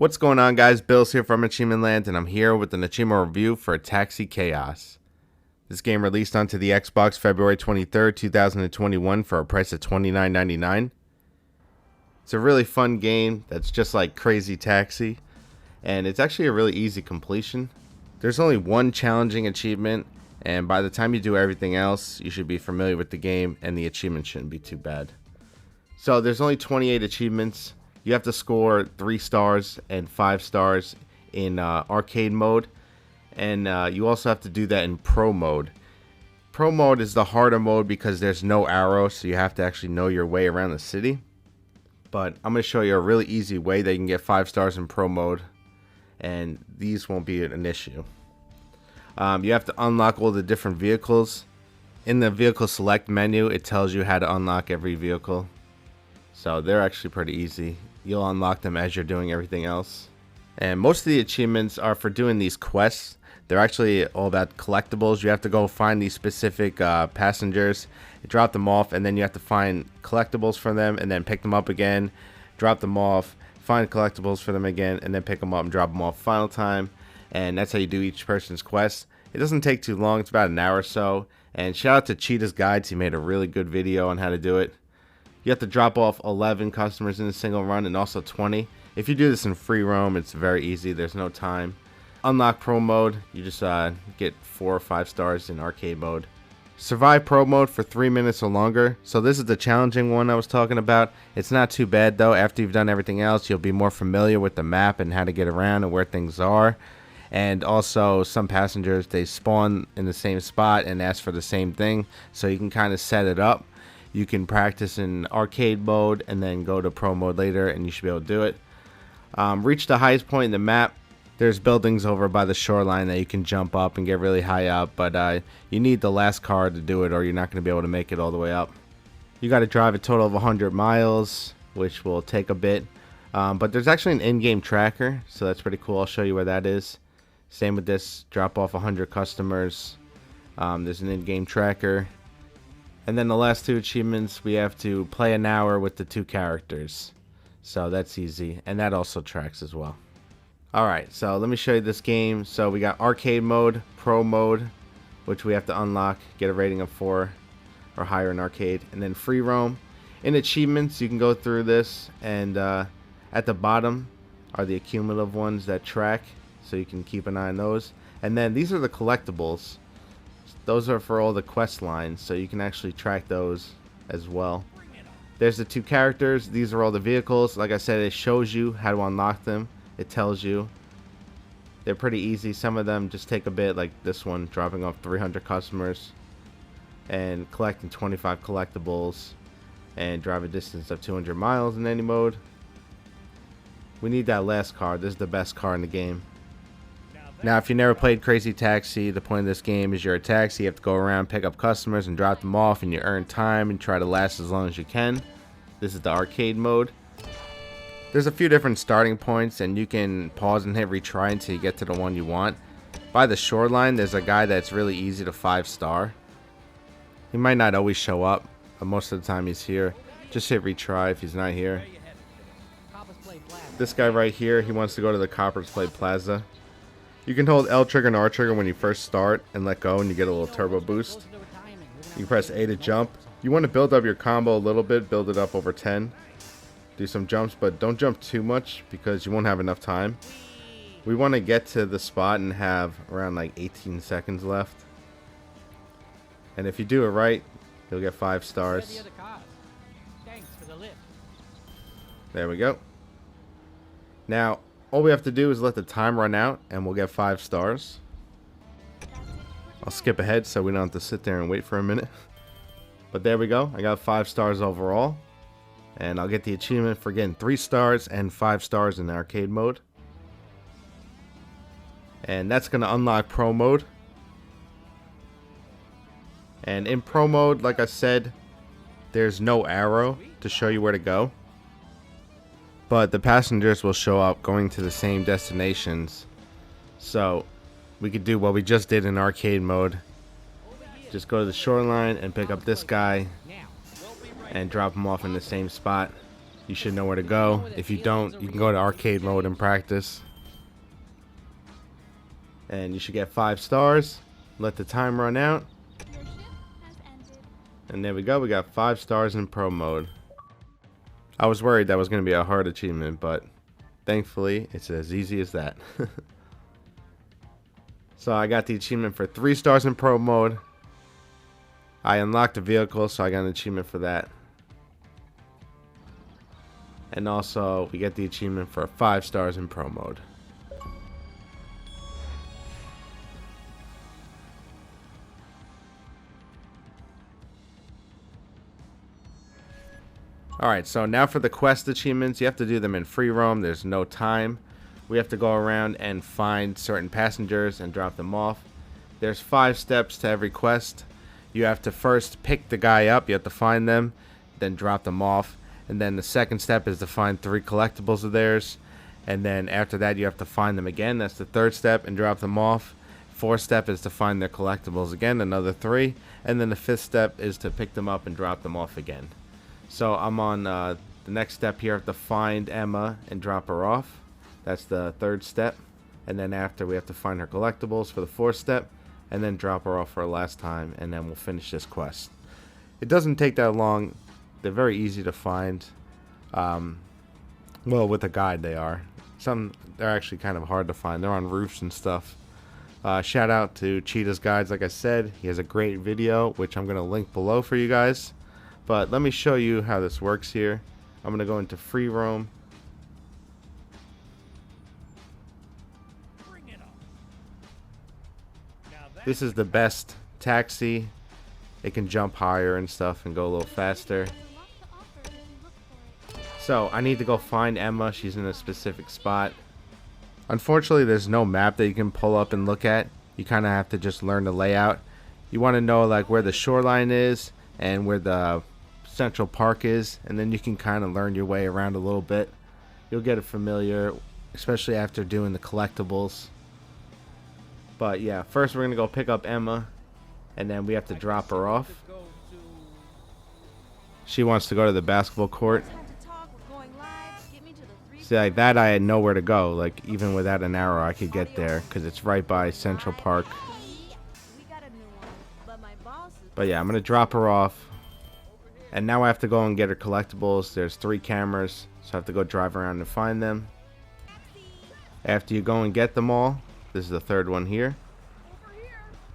What's going on, guys? Bill's here from AchievementLand, and I'm here with an achievement review for Taxi Chaos. This game released onto the Xbox February 23rd, 2021 for a price of $29.99. It's a really fun game that's just like Crazy Taxi, and it's actually a really easy completion. There's only one challenging achievement, and by the time you do everything else, you should be familiar with the game, and the achievement shouldn't be too bad. So there's only 28 achievements. You have to score 3 stars and 5 stars in arcade mode, and you also have to do that in pro mode. Pro mode is the harder mode because there's no arrow, so you have to actually know your way around the city. But I'm going to show you a really easy way that you can get 5 stars in pro mode, and these won't be an issue. You have to unlock all the different vehicles. In the vehicle select menu, it tells you how to unlock every vehicle. So they're actually pretty easy. You'll unlock them as you're doing everything else. And most of the achievements are for doing these quests. They're actually all about collectibles. You have to go find these specific passengers, drop them off, and then you have to find collectibles for them and then pick them up again, drop them off, find collectibles for them again, and then pick them up and drop them off final time. And that's how you do each person's quest. It doesn't take too long. It's about an hour or so. And shout out to Cheetah's Guides. He made a really good video on how to do it. You have to drop off 11 customers in a single run and also 20. If you do this in free roam, it's very easy. There's no time. Unlock pro mode. You just get 4 or 5 stars in arcade mode. Survive pro mode for 3 minutes or longer. So this is the challenging one I was talking about. It's not too bad though. After you've done everything else, you'll be more familiar with the map and how to get around and where things are. And also some passengers, they spawn in the same spot and ask for the same thing. So you can kind of set it up. You can practice in arcade mode and then go to pro mode later, and you should be able to do it. Reach the highest point in the map. There's buildings over by the shoreline that you can jump up and get really high up, but you need the last car to do it or you're not going to be able to make it all the way up. You got to drive a total of 100 miles, which will take a bit. But there's actually an in-game tracker, so that's pretty cool. I'll show you where that is. Same with this, drop off 100 customers. There's an in-game tracker. And then the last 2 achievements, we have to play an hour with the 2 characters. So that's easy. And that also tracks as well. Alright, so let me show you this game. So we got arcade mode, pro mode, which we have to unlock, get a rating of 4 or higher in arcade. And then free roam. In achievements, you can go through this. And at the bottom are the accumulative ones that track. So you can keep an eye on those. And then these are the collectibles. Those are for all the quest lines, so you can actually track those as well. There's the 2 characters. These are all the vehicles. Like I said, it shows you how to unlock them. It tells you. They're pretty easy. Some of them just take a bit, like this one, dropping off 300 customers and collecting 25 collectibles and drive a distance of 200 miles in any mode. We need that last car. This is the best car in the game. Now, if you never played Crazy Taxi, the point of this game is you're a taxi. You have to go around, pick up customers, and drop them off, and you earn time and try to last as long as you can. This is the arcade mode. There's a few different starting points, and you can pause and hit retry until you get to the one you want. By the shoreline, there's a guy that's really easy to 5-star. He might not always show up, but most of the time he's here. Just hit retry if he's not here. This guy right here, he wants to go to the Coppers Play Plaza. You can hold L trigger and R trigger when you first start and let go and you get a little turbo boost. You can press A to jump. You want to build up your combo a little bit, build it up over 10. Do some jumps, but don't jump too much because you won't have enough time. We want to get to the spot and have around like 18 seconds left. And if you do it right, you'll get 5 stars. There we go. Now, all we have to do is let the time run out and we'll get 5 stars. I'll skip ahead so we don't have to sit there and wait for a minute. But there we go. I got 5 stars overall. And I'll get the achievement for getting 3 stars and 5 stars in arcade mode. And that's going to unlock pro mode. And in pro mode, like I said, there's no arrow to show you where to go. But the passengers will show up going to the same destinations. So we could do what we just did in arcade mode. Just go to the shoreline and pick up this guy and drop him off in the same spot. you should know where to go. If you don't, you can go to arcade mode and practice. And you should get 5 stars. Let the time run out. And there we go, we got 5 stars in pro mode. I was worried that was going to be a hard achievement, but thankfully it's as easy as that. So I got the achievement for 3 stars in pro mode. I unlocked a vehicle, so I got an achievement for that. And also we get the achievement for 5 stars in pro mode. Alright, so now for the quest achievements, you have to do them in free roam. There's no time. We have to go around and find certain passengers and drop them off. There's 5 steps to every quest. You have to first pick the guy up, you have to find them, then drop them off. And then the second step is to find 3 collectibles of theirs. And then after that you have to find them again. That's the 3rd step, and drop them off. 4th step is to find their collectibles again, another 3. And then the 5th step is to pick them up and drop them off again. So I'm on the next step here. I have to find Emma and drop her off. That's the 3rd step. And then after, we have to find her collectibles for the 4th step. And then drop her off for her last time. And then we'll finish this quest. It doesn't take that long. They're very easy to find. Well, with a guide they are. Some, they're actually kind of hard to find. They're on roofs and stuff. Shout out to Cheetah's Guides, like I said. He has a great video, which I'm going to link below for you guys. But let me show you how this works here. I'm going to go into free roam. This is the best taxi. It can jump higher and stuff and go a little faster. So I need to go find Emma. She's in a specific spot. Unfortunately, there's no map that you can pull up and look at. You kind of have to just learn the layout. You want to know like where the shoreline is and where the Central Park is, and then you can kind of learn your way around a little bit. You'll get it familiar, especially after doing the collectibles. But yeah, first we're gonna go pick up Emma, and then we have to drop her off. She wants to go to the basketball court. See, like that, I had nowhere to go. Like even without an arrow, I could get there because it's right by Central Park. But yeah, I'm gonna drop her off. And now I have to go and get her collectibles. There's 3 cameras, so I have to go drive around and find them. After you go and get them all, this is the 3rd one here.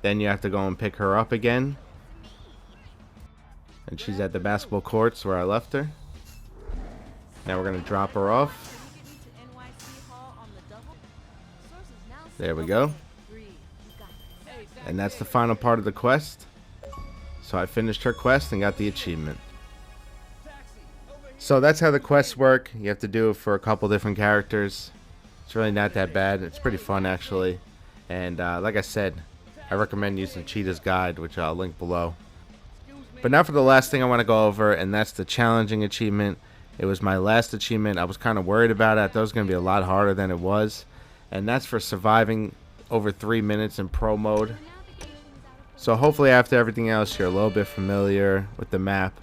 Then you have to go and pick her up again. And she's at the basketball courts where I left her. Now we're going to drop her off. There we go. And that's the final part of the quest. So I finished her quest and got the achievement. So that's how the quests work. You have to do it for a couple different characters. It's really not that bad. It's pretty fun actually. And like I said, I recommend using Cheetah's Guide, which I'll link below. But now for the last thing I want to go over, and that's the challenging achievement. It was my last achievement. I was kind of worried about it. I thought it was going to be a lot harder than it was. And that's for surviving over 3 minutes in pro mode. So hopefully after everything else you're a little bit familiar with the map.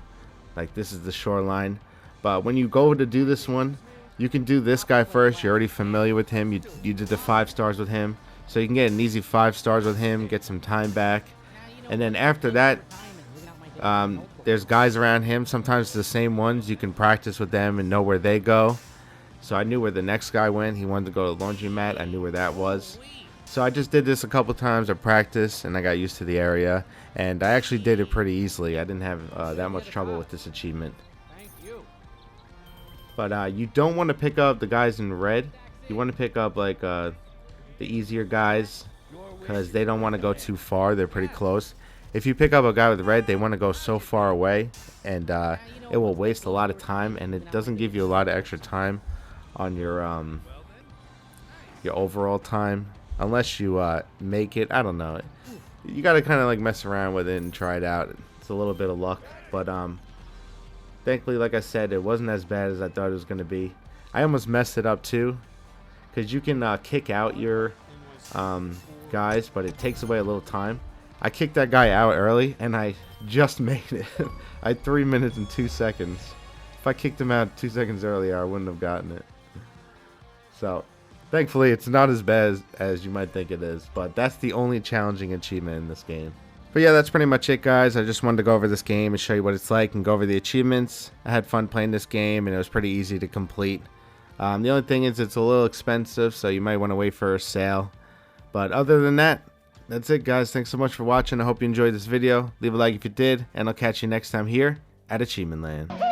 Like this is the shoreline. But when you go to do this one, you can do this guy first. You're already familiar with him. You did the 5 stars with him. So you can get an easy 5 stars with him, get some time back. And then after that, there's guys around him. Sometimes the same ones. You can practice with them and know where they go. So I knew where the next guy went. He wanted to go to the laundromat. I knew where that was. So I just did this a couple times of practice, and I got used to the area. And I actually did it pretty easily. I didn't have that much trouble with this achievement. But you don't want to pick up the guys in red. You want to pick up like the easier guys, because they don't want to go too far. They're pretty close. If you pick up a guy with red, they want to go so far away, and it will waste a lot of time, and it doesn't give you a lot of extra time on your overall time, unless you make it. I don't know. You got to kind of like mess around with it and try it out. It's a little bit of luck, but thankfully, like I said, it wasn't as bad as I thought it was going to be. I almost messed it up too, because you can kick out your guys, but it takes away a little time. I kicked that guy out early, and I just made it. I had 3 minutes and 2 seconds If I kicked him out 2 seconds earlier, I wouldn't have gotten it. So, thankfully, it's not as bad as you might think it is. But that's the only challenging achievement in this game. But yeah, that's pretty much it, guys. I just wanted to go over this game and show you what it's like and go over the achievements. I had fun playing this game, and it was pretty easy to complete. The only thing is it's a little expensive, so you might want to wait for a sale. But other than that, that's it, guys. Thanks so much for watching. I hope you enjoyed this video. Leave a like if you did, and I'll catch you next time here at Achievement Land.